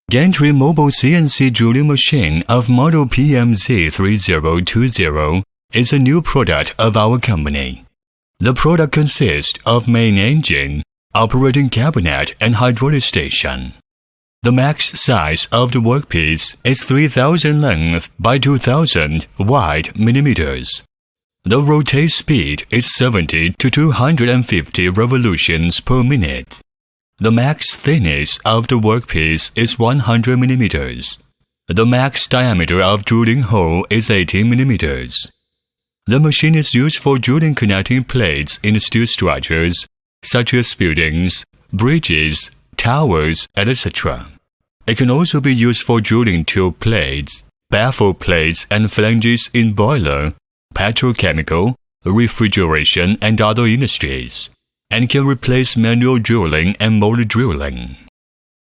Gantry mobile CNC drilling machine of model PMZ3020 is a new product of our company. The product consists of main engine, operating cabinet, and hydraulic station. The max size of the workpiece is 3000 length by 2000 wide millimeters. The rotate speed is 70 to 250 revolutions per minute. The max thickness of the workpiece is 100 millimeters. The max diameter of drilling hole is 18 millimeters. The machine is used for drilling connecting plates in steel structures, such as buildings, bridges, towers, etc. It can also be used for drilling tube plates, baffle plates, and flanges in boiler, petrochemical, refrigeration, and other industries, and can replace manual drilling and mold drilling.